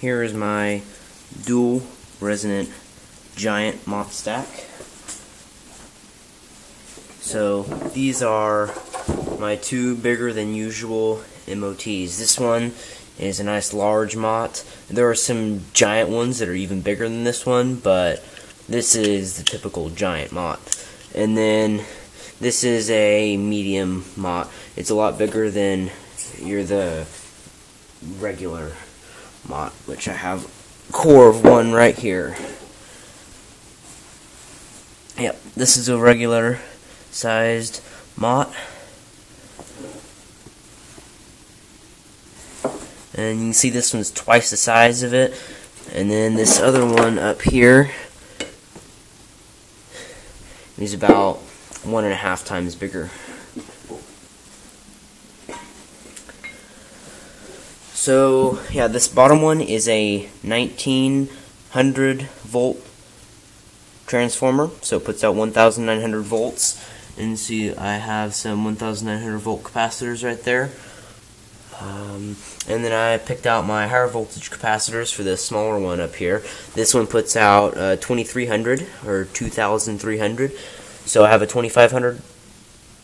here is my dual resonant giant MOT stack. So these are my two bigger than usual MOTs. This one is a nice large MOT. There are some giant ones that are even bigger than this one, but this is the typical giant MOT. And then this is a medium MOT. It's a lot bigger than the regular MOT, which I have a core of one right here. Yep, this is a regular sized MOT. And you can see this one's twice the size of it. And then this other one up here is about 1.5 times bigger. So yeah, this bottom one is a 1900 volt transformer, so it puts out 1900 volts. And see, I have some 1900 volt capacitors right there. And then I picked out my higher voltage capacitors for the smaller one up here. This one puts out 2300 or 2300. So I have a 2500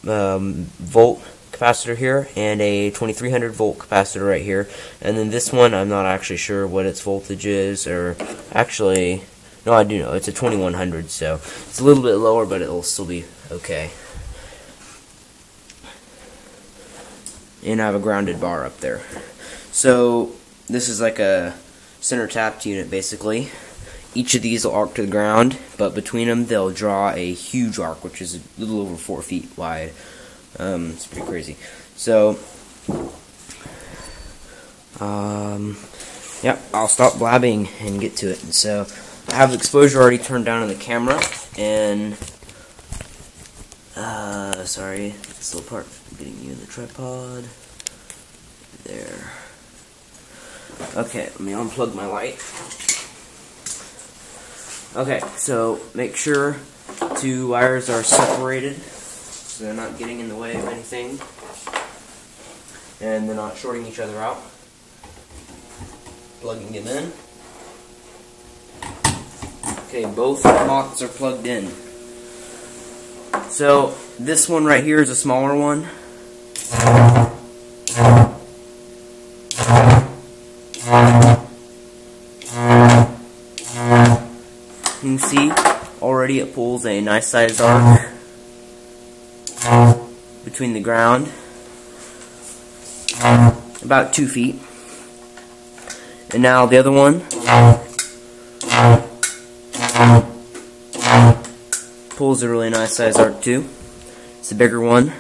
volt capacitor here and a 2300 volt capacitor right here. And then this one, I'm not actually sure what its voltage is, or actually, no, I do know. It's a 2100, so it's a little bit lower, but it'll still be okay. And I have a grounded bar up there. So this is like a center tapped unit basically. Each of these will arc to the ground, but between them they'll draw a huge arc, which is a little over 4 feet wide. It's pretty crazy. So yeah, I'll stop blabbing and get to it. And so I have the exposure already turned down on the camera, and sorry, this little part, I'm getting you in the tripod. There. Okay, let me unplug my light. Okay, so make sure two wires are separated so they're not getting in the way of anything, and they're not shorting each other out. Plugging them in. Okay, both MOTs are plugged in. So this one right here is a smaller one. You can see already it pulls a nice sized arc between the ground, about 2 feet. And now the other one pulls a really nice sized arc too. It's a bigger one.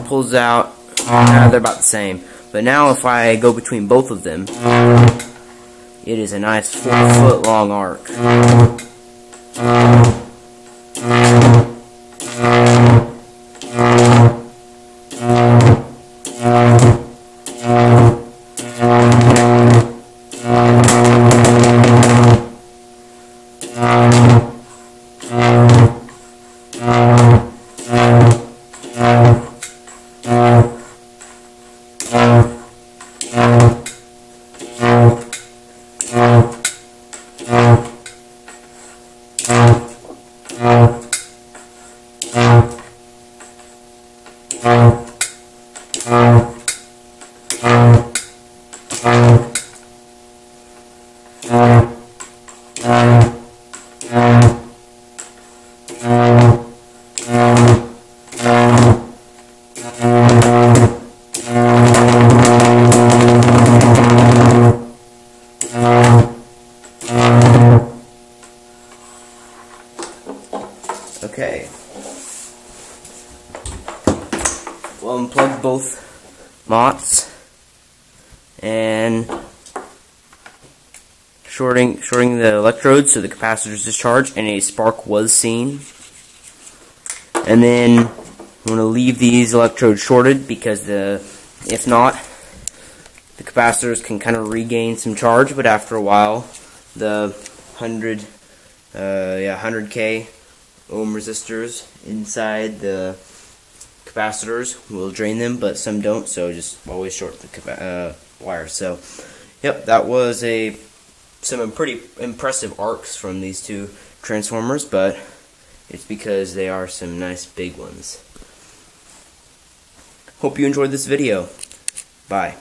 Pulls out, they're about the same. But now if I go between both of them, it is a nice 4 foot long arc. Okay. We'll unplug both MOTs and shorting the electrodes so the capacitors discharge, and a spark was seen. And then I'm going to leave these electrodes shorted because if not, the capacitors can kind of regain some charge, but after a while the 100K ohm resistors inside the capacitors will drain them, but some don't, so just always short the wire. So, yep, that was some pretty impressive arcs from these two transformers, but it's because they are some nice big ones. Hope you enjoyed this video. Bye.